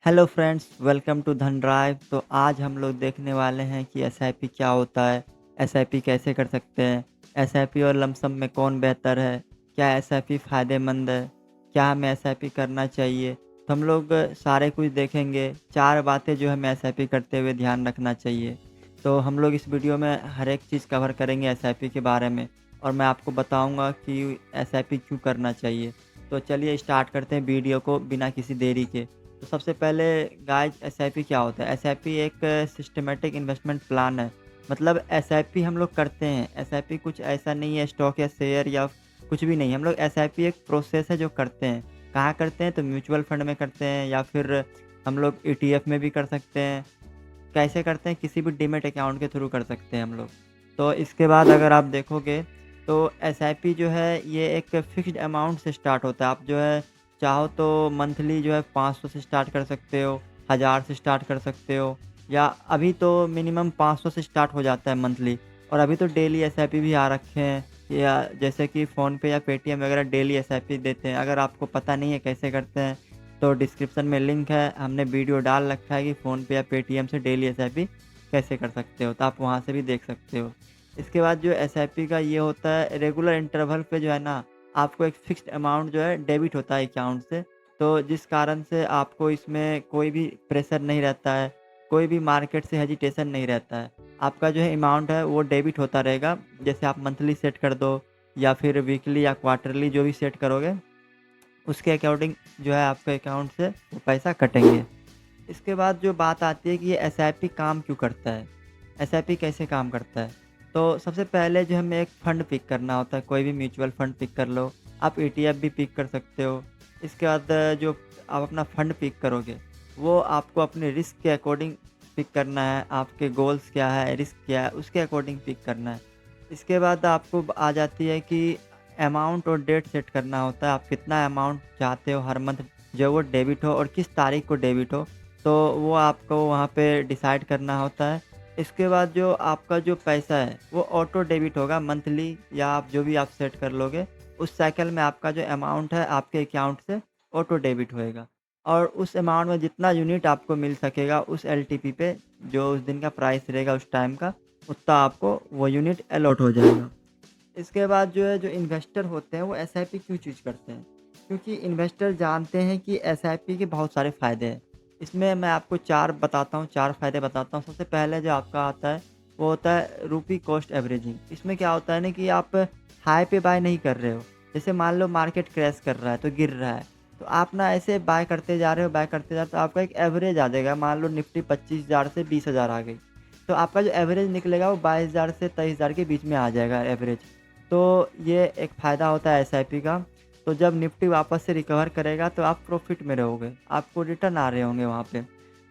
Hello friends, welcome to धन drive. तो आज हम लोग देखने वाले हैं कि एसआईपी क्या होता है, एसआईपी कैसे कर सकते हैं, एसआईपी और लमसम में कौन बेहतर है, क्या एसआईपी फ़ायदेमंद है, क्या हमें एसआईपी करना चाहिए। तो हम लोग सारे कुछ देखेंगे, 4 बातें जो हमें एसआईपी करते हुए ध्यान रखना चाहिए। तो हम लोग इस वीडियो में हर एक चीज़ कवर करेंगे एसआईपी के बारे में और मैं आपको बताऊँगा कि एसआईपी क्यों करना चाहिए। तो चलिए स्टार्ट करते हैं वीडियो को बिना किसी देरी के। तो सबसे पहले गाइस एसआईपी क्या होता है? एसआईपी एक सिस्टमैटिक इन्वेस्टमेंट प्लान है। मतलब एसआईपी हम लोग करते हैं। एसआईपी कुछ ऐसा नहीं है स्टॉक या शेयर या कुछ भी नहीं। हम लोग एसआईपी एक प्रोसेस है जो करते हैं। कहाँ करते हैं? तो म्यूचुअल फंड में करते हैं या फिर हम लोग ईटीएफ में भी कर सकते हैं। कैसे करते हैं? किसी भी डीमैट अकाउंट के थ्रू कर सकते हैं हम लोग। तो इसके बाद अगर आप देखोगे तो एसआईपी जो है ये एक फ़िक्स्ड अमाउंट से स्टार्ट होता है। आप जो है चाहो तो मंथली जो है 500 से स्टार्ट कर सकते हो, 1000 से स्टार्ट कर सकते हो या अभी तो मिनिमम 500 से स्टार्ट हो जाता है मंथली। और अभी तो डेली एसआईपी भी आ रखे हैं या जैसे कि फ़ोनपे या पेटीएम वगैरह डेली एसआईपी देते हैं। अगर आपको पता नहीं है कैसे करते हैं तो डिस्क्रिप्शन में लिंक है, हमने वीडियो डाल रखा है कि फ़ोनपे या पेटीएम से डेली एसआईपी कैसे कर सकते हो, तो आप वहाँ से भी देख सकते हो। इसके बाद जो एसआईपी का ये होता है रेगुलर इंटरवल पे जो है ना, आपको एक फ़िक्स्ड अमाउंट जो है डेबिट होता है अकाउंट से, तो जिस कारण से आपको इसमें कोई भी प्रेशर नहीं रहता है, कोई भी मार्केट से हेजिटेशन नहीं रहता है। आपका जो है अमाउंट है वो डेबिट होता रहेगा, जैसे आप मंथली सेट कर दो या फिर वीकली या क्वार्टरली जो भी सेट करोगे, उसके अकॉर्डिंग जो है आपके अकाउंट से वो पैसा कटेंगे। इसके बाद जो बात आती है कि ये एसआईपी काम क्यों करता है? एसआईपी कैसे काम करता है? तो सबसे पहले जो हमें एक फ़ंड पिक करना होता है, कोई भी म्यूचुअल फ़ंड पिक कर लो, आप ईटीएफ भी पिक कर सकते हो। इसके बाद जो आप अपना फ़ंड पिक करोगे, वो आपको अपने रिस्क के अकॉर्डिंग पिक करना है, आपके गोल्स क्या है, रिस्क क्या है, उसके अकॉर्डिंग पिक करना है। इसके बाद आपको आ जाती है कि अमाउंट और डेट सेट करना होता है, आप कितना अमाउंट चाहते हो हर मंथ जो वो डेबिट हो और किस तारीख को डेबिट हो, तो वो आपको वहाँ पे डिसाइड करना होता है। इसके बाद जो आपका जो पैसा है, वो ऑटो डेबिट होगा मंथली या आप जो भी आप सेट कर लोगे, उस साइकिल में आपका जो अमाउंट है आपके अकाउंट से ऑटो डेबिट होएगा। और उस अमाउंट में जितना यूनिट आपको मिल सकेगा उस एलटीपी पे, जो उस दिन का प्राइस रहेगा उस टाइम का, उतना आपको वो यूनिट अलॉट हो जाएगा। इसके बाद जो है जो इन्वेस्टर होते हैं वो एसआईपी क्यों चूज़ करते हैं? क्योंकि इन्वेस्टर जानते हैं कि एसआईपी के बहुत सारे फ़ायदे हैं। इसमें मैं आपको 4 बताता हूँ, 4 फ़ायदे बताता हूँ। सबसे पहले जो आपका आता है वो होता है रूपी कॉस्ट एवरेजिंग। इसमें क्या होता है ना कि आप हाई पे बाय नहीं कर रहे हो। जैसे मान लो मार्केट क्रैश कर रहा है तो गिर रहा है, तो आप ना ऐसे बाय करते जा रहे हो, बाय करते जा रहे हो, तो आपका एक एवरेज आ जाएगा। मान लो निफ्टी 25,000 से 20,000 आ गई, तो आपका जो एवरेज निकलेगा वो 22,000 से 23,000 के बीच में आ जाएगा एवरेज। तो ये एक फ़ायदा होता है एसआईपी का। तो जब निफ्टी वापस से रिकवर करेगा तो आप प्रॉफ़िट में रहोगे, आपको रिटर्न आ रहे होंगे वहाँ पे।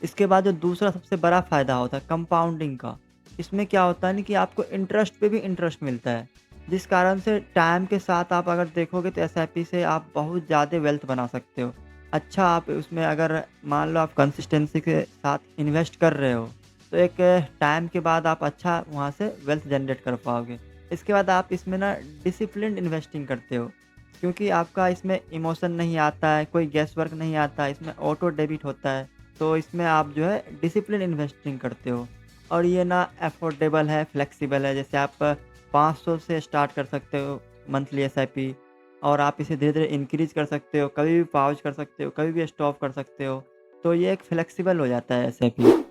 इसके बाद जो दूसरा सबसे बड़ा फ़ायदा होता है कंपाउंडिंग का। इसमें क्या होता है ना कि आपको इंटरेस्ट पे भी इंटरेस्ट मिलता है, जिस कारण से टाइम के साथ आप अगर देखोगे तो एसआईपी से आप बहुत ज़्यादा वेल्थ बना सकते हो। अच्छा, आप उसमें अगर मान लो आप कंसिस्टेंसी के साथ इन्वेस्ट कर रहे हो, तो एक टाइम के बाद आप अच्छा वहाँ से वेल्थ जनरेट कर पाओगे। इसके बाद आप इसमें ना डिसिप्लिन्ड इन्वेस्टिंग करते हो, क्योंकि आपका इसमें इमोशन नहीं आता है, कोई गेस वर्क नहीं आता है, इसमें ऑटो डेबिट होता है। तो इसमें आप जो है डिसिप्लिन इन्वेस्टिंग करते हो और ये ना अफोर्डेबल है, फ्लेक्सिबल है। जैसे आप 500 से स्टार्ट कर सकते हो मंथली एसआईपी और आप इसे धीरे-धीरे इंक्रीज़ कर सकते हो, कभी भी पॉज़ कर सकते हो, कभी भी स्टॉप कर सकते हो। तो ये एक फ्लेक्सिबल हो जाता है एसआईपी।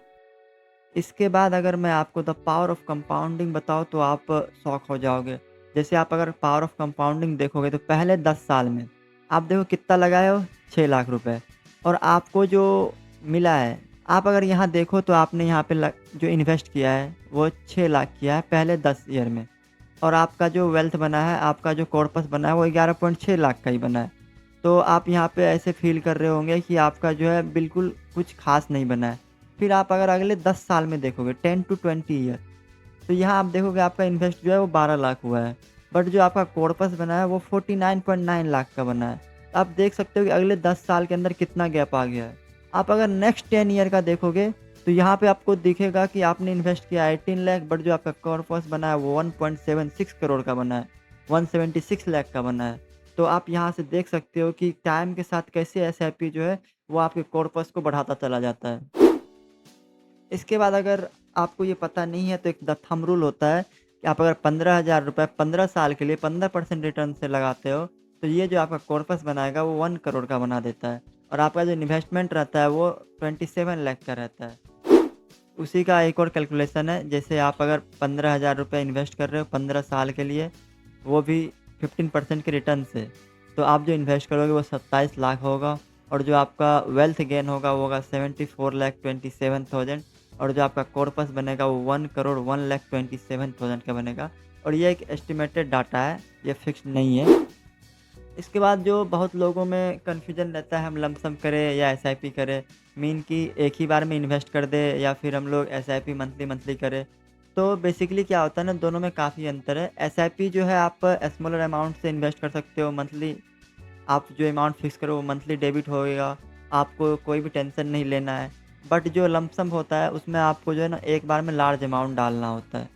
इसके बाद अगर मैं आपको द पावर ऑफ कंपाउंडिंग बताऊँ तो आप शॉक हो जाओगे। जैसे आप अगर पावर ऑफ कंपाउंडिंग देखोगे तो पहले 10 साल में आप देखो कितना लगाए हो, 6 लाख रुपए, और आपको जो मिला है, आप अगर यहाँ देखो तो आपने यहाँ पे जो इन्वेस्ट किया है वो 6 लाख किया है पहले 10 ईयर में, और आपका जो वेल्थ बना है, आपका जो कॉर्पस बना है वो 11.6 लाख का ही बना है। तो आप यहाँ पे ऐसे फ़ील कर रहे होंगे कि आपका जो है बिल्कुल कुछ ख़ास नहीं बना है। फिर आप अगर अगले 10 साल में देखोगे 10 टू 20 ईयर, तो यहाँ आप देखोगे आपका इन्वेस्ट जो है वो 12 लाख हुआ है। बट जो आपका कॉर्पस बना है वो 49.9 लाख का बना है। तो आप देख सकते हो कि अगले 10 साल के अंदर कितना गैप आ गया है। आप अगर नेक्स्ट 10 ईयर का देखोगे तो यहाँ पे आपको दिखेगा कि आपने इन्वेस्ट किया 18 लाख, बट जो आपका कॉर्पस बना है वो 1.76 करोड़ का बना है, 176 लाख का बना है। तो आप यहाँ से देख सकते हो कि टाइम के साथ कैसे एसआईपी जो है वो आपके कॉर्पस को बढ़ाता चला जाता है। इसके बाद अगर आपको ये पता नहीं है तो एक द थंब रूल होता है कि आप अगर ₹15,000 15 साल के लिए 15% रिटर्न से लगाते हो, तो ये जो आपका कॉर्पस बनाएगा वो 1 करोड़ का बना देता है और आपका जो इन्वेस्टमेंट रहता है वो 27 लाख का रहता है। उसी का एक और कैलकुलेशन है, जैसे आप अगर ₹15,000 इन्वेस्ट कर रहे हो 15 साल के लिए, वो भी 15% के रिटर्न से, तो आप जो इन्वेस्ट करोगे वो 27 लाख होगा और जो आपका वेल्थ गेन होगा वो होगा 74,27,000 और जो आपका कॉर्पस बनेगा वो 1 करोड़ 1,27,000 का बनेगा और ये एक एस्टिमेटेड डाटा है, ये फिक्स्ड नहीं है। इसके बाद जो बहुत लोगों में कन्फ्यूजन रहता है हम लमसम करें या एसआईपी करें, मीन कि एक ही बार में इन्वेस्ट कर दें या फिर हम लोग एसआईपी मंथली मंथली करें। तो बेसिकली क्या होता है ना, दोनों में काफ़ी अंतर है। एसआईपी जो है आप स्मॉलर अमाउंट से इन्वेस्ट कर सकते हो, मंथली आप जो अमाउंट फिक्स करो वो मंथली डेबिट होएगा, आपको कोई भी टेंशन नहीं लेना है। बट जो लमसम होता है उसमें आपको जो है ना एक बार में लार्ज अमाउंट डालना होता है।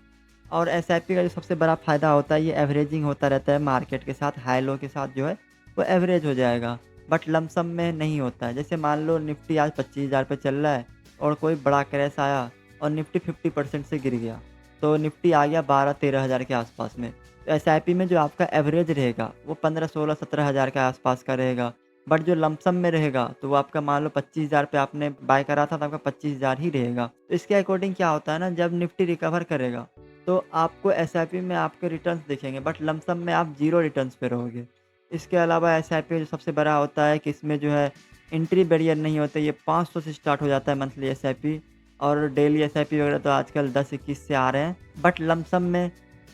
और एसआईपी का जो सबसे बड़ा फ़ायदा होता है ये एवरेजिंग होता रहता है मार्केट के साथ, हाई लो के साथ जो है वो एवरेज हो जाएगा। बट लमसम में नहीं होता है। जैसे मान लो निफ्टी आज 25,000 पे चल रहा है और कोई बड़ा क्रैश आया और निफ्टी 50% से गिर गया, तो निफ्टी आ गया 12-13 हज़ार के आसपास में। तो एसआईपी में जो आपका एवरेज रहेगा वो 15-16-17 हज़ार के आसपास का रहेगा। बट जो लमसम में रहेगा तो वो आपका मान लो 25,000 पे आपने बाय करा था तो आपका 25,000 ही रहेगा। तो इसके अकॉर्डिंग क्या होता है ना, जब निफ्टी रिकवर करेगा तो आपको एसआईपी में आपके रिटर्न्स दिखेंगे बट लमसम में आप ज़ीरो रिटर्न्स पे रहोगे। इसके अलावा एसआईपी जो सबसे बड़ा होता है कि इसमें जो है एंट्री बैरियर नहीं होते, ये 500 से स्टार्ट हो जाता है मंथली एसआईपी और डेली एसआईपी वगैरह तो आजकल 10-21 से आ रहे हैं। बट लमसम में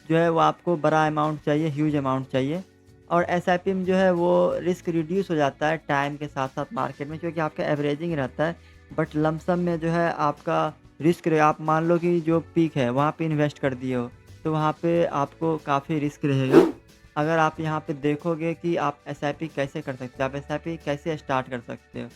जो है वो आपको बड़ा अमाउंट चाहिए, ह्यूज अमाउंट चाहिए और एसआईपी में जो है वो रिस्क रिड्यूस हो जाता है टाइम के साथ-साथ मार्केट में, क्योंकि आपका एवरेजिंग रहता है। बट लमसम में जो है आपका रिस्क रहे, आप मान लो कि जो पीक है वहाँ पे इन्वेस्ट कर दिए हो, तो वहाँ पे आपको काफ़ी रिस्क रहेगा। अगर आप यहाँ पे देखोगे कि आप एसआईपी कैसे कर सकते हो, आप एसआईपी कैसे स्टार्ट कर सकते हो,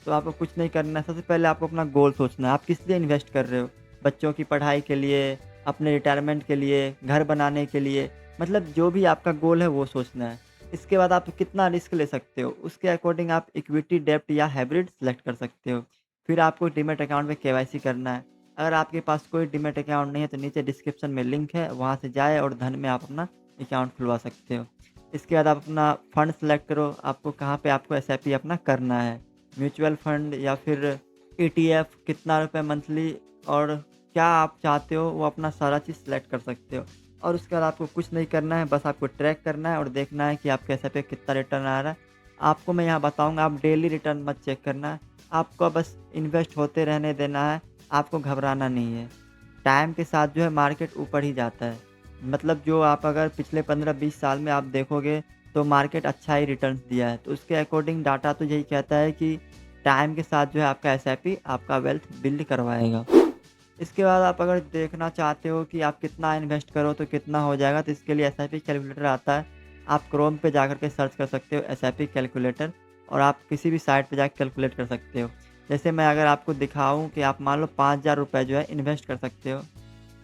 तो आपको कुछ नहीं करना है। सबसे पहले आपको अपना गोल सोचना है, आप किस लिए इन्वेस्ट कर रहे हो? बच्चों की पढ़ाई के लिए, अपने रिटायरमेंट के लिए, घर बनाने के लिए, मतलब जो भी आपका गोल है वो सोचना है। इसके बाद आप कितना रिस्क ले सकते हो, उसके अकॉर्डिंग आप इक्विटी, डेब्ट या हाइब्रिड सेलेक्ट कर सकते हो। फिर आपको डीमैट अकाउंट में केवाईसी करना है। अगर आपके पास कोई डीमैट अकाउंट नहीं है तो नीचे डिस्क्रिप्शन में लिंक है, वहाँ से जाएँ और धन में आप अपना अकाउंट खुलवा सकते हो। इसके बाद आप अपना फंड सेलेक्ट करो, आपको कहाँ पे आपको एसआईपी अपना करना है। म्यूचुअल फंड या फिर ईटीएफ, कितना रुपए मंथली और क्या आप चाहते हो वो अपना सारा चीज़ सेलेक्ट कर सकते हो। और उसके बाद आपको कुछ नहीं करना है, बस आपको ट्रैक करना है और देखना है कि आपके एसआईपी पे कितना रिटर्न आ रहा है। आपको मैं यहाँ बताऊँगा, आप डेली रिटर्न मत चेक करना है, आपको बस इन्वेस्ट होते रहने देना है, आपको घबराना नहीं है। टाइम के साथ जो है मार्केट ऊपर ही जाता है। मतलब जो आप अगर पिछले 15-20 साल में आप देखोगे तो मार्केट अच्छा ही रिटर्न्स दिया है। तो उसके अकॉर्डिंग डाटा तो यही कहता है कि टाइम के साथ जो है आपका एसआईपी आपका वेल्थ बिल्ड करवाएगा। इसके बाद आप अगर देखना चाहते हो कि आप कितना इन्वेस्ट करो तो कितना हो जाएगा, तो इसके लिए एसआईपी कैलकुलेटर आता है। आप क्रोम पे जाकर के सर्च कर सकते हो एसआईपी कैलकुलेटर और आप किसी भी साइट पे जाके कैलकुलेट कर सकते हो। जैसे मैं अगर आपको दिखाऊँ कि आप मान लो ₹5,000 जो है इन्वेस्ट कर सकते हो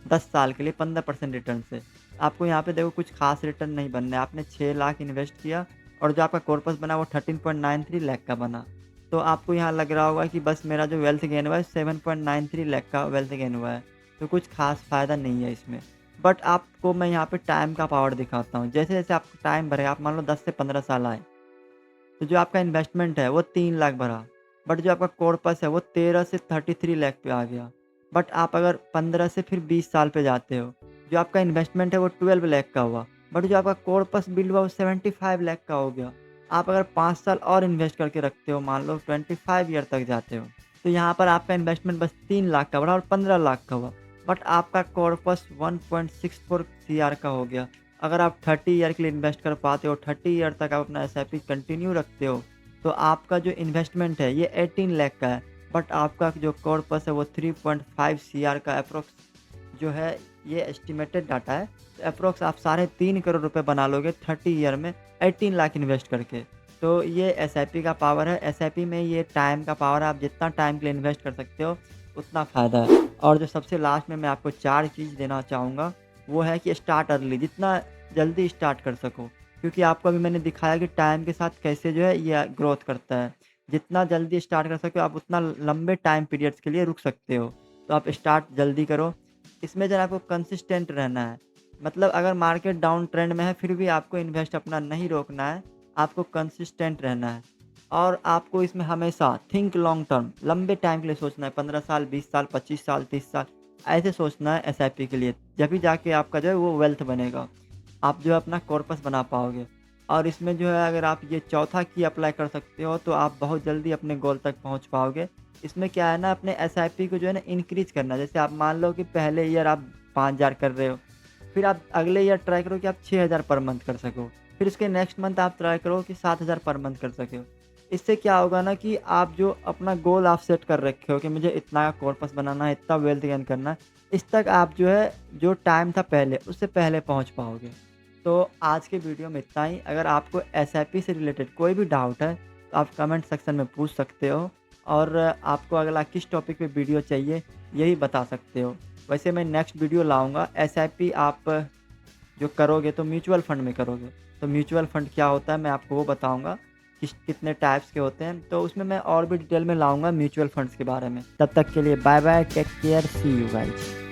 10 साल के लिए 15% रिटर्न से। आपको यहाँ पे देखो कुछ ख़ास रिटर्न नहीं बनना है। आपने 6 लाख इन्वेस्ट किया और जो आपका कॉर्पस बना वो 13.93 लाख का बना। तो आपको यहाँ लग रहा होगा कि बस मेरा जो वेल्थ गेन हुआ है 7.93 लाख का वेल्थ गेन हुआ है। तो कुछ ख़ास फ़ायदा नहीं है इसमें। बट आपको मैं यहाँ पे टाइम का पावर दिखाता हूँ। जैसे-जैसे आपको टाइम बढ़ेगा, आप मान लो 10 से 15 साल आए, तो जो आपका इन्वेस्टमेंट है वो 3 लाख भरा, बट जो आपका कॉर्पस है वो 13 से 33 लाख पे आ गया। बट आप अगर 15 से फिर 20 साल पे जाते हो, जो आपका इन्वेस्टमेंट है वो 12 लाख का हुआ, बट जो आपका कॉर्पस बिल्ड हुआ वो 75 लाख का हो गया। आप अगर 5 साल और इन्वेस्ट करके रखते हो, मान लो 25 ईयर तक जाते हो, तो यहाँ पर आपका इन्वेस्टमेंट बस 3 लाख का बढ़ा और 15 लाख का हुआ, बट आपका कॉर्पस 1.64 सीआर का हो गया। अगर आप 30 ईयर के लिए इन्वेस्ट कर पाते हो, 30 ईयर तक आप अपना एसआईपी कंटिन्यू रखते हो, तो आपका जो इन्वेस्टमेंट है ये 18 लाख का है, बट आपका जो कॉर्पस है वो 3.5 सीआर का अप्रोक्स जो है, ये एस्टिमेटेड डाटा है। तो अप्रोक्स आप साढ़े 3 करोड़ रुपए बना लोगे 30 ईयर में 18 लाख इन्वेस्ट करके। तो ये एसआईपी का पावर है। एसआईपी में ये टाइम का पावर है, आप जितना टाइम के लिए इन्वेस्ट कर सकते हो, उतना फ़ायदा है। और जो सबसे लास्ट में मैं आपको 4 चीज़ देना चाहूँगा, वो है कि स्टार्ट अर्ली, जितना जल्दी स्टार्ट कर सको। क्योंकि आपको अभी मैंने दिखाया कि टाइम के साथ कैसे जो है ये ग्रोथ करता है। जितना जल्दी स्टार्ट कर सके आप उतना लंबे टाइम पीरियड्स के लिए रुक सकते हो। तो आप स्टार्ट जल्दी करो। इसमें ज़रा आपको कंसिस्टेंट रहना है। मतलब अगर मार्केट डाउन ट्रेंड में है फिर भी आपको इन्वेस्ट अपना नहीं रोकना है, आपको कंसिस्टेंट रहना है। और आपको इसमें हमेशा थिंक लॉन्ग टर्म, लंबे टाइम के लिए सोचना है, 15 साल, 20 साल, 25 साल, 30 साल ऐसे सोचना है एसआईपी के लिए। जभी जाके आपका जो है वो वेल्थ बनेगा। आप जो है अपना कॉर्पस बना पाओगे। और इसमें जो है अगर आप ये चौथा की अप्लाई कर सकते हो तो आप बहुत जल्दी अपने गोल तक पहुँच पाओगे। इसमें क्या है ना, अपने एसआईपी को जो है ना इंक्रीज़ करना है। जैसे आप मान लो कि पहले ईयर आप 5,000 कर रहे हो, फिर आप अगले ईयर ट्राई करो कि आप 6,000 पर मंथ कर सको। फिर उसके नेक्स्ट मंथ आप ट्राई करो कि 7,000 पर मंथ कर सको। इससे क्या होगा ना कि आप जो अपना गोल आप सेट कर रखे हो कि मुझे इतना कॉर्पस बनाना है, इतना वेल्थ गेन करना है, इस तक आप जो है जो टाइम था पहले, उससे पहले पहुँच पाओगे। तो आज के वीडियो में इतना ही। अगर आपको एसआईपी से रिलेटेड कोई भी डाउट है, तो आप कमेंट सेक्शन में पूछ सकते हो और आपको अगला किस टॉपिक पे वीडियो चाहिए, यही बता सकते हो। वैसे मैं नेक्स्ट वीडियो लाऊँगा एसआईपी आप जो करोगे तो म्यूचुअल फंड में करोगे। तो म्यूचुअल फंड क्या होता है मैं आपको वो बताऊँगा, कितने टाइप्स के होते हैं। तो उसमें मैं और भी डिटेल में लाऊँगा म्यूचुअल फंड्स के बारे में। तब तक के लिए bye bye, take care, see you guys.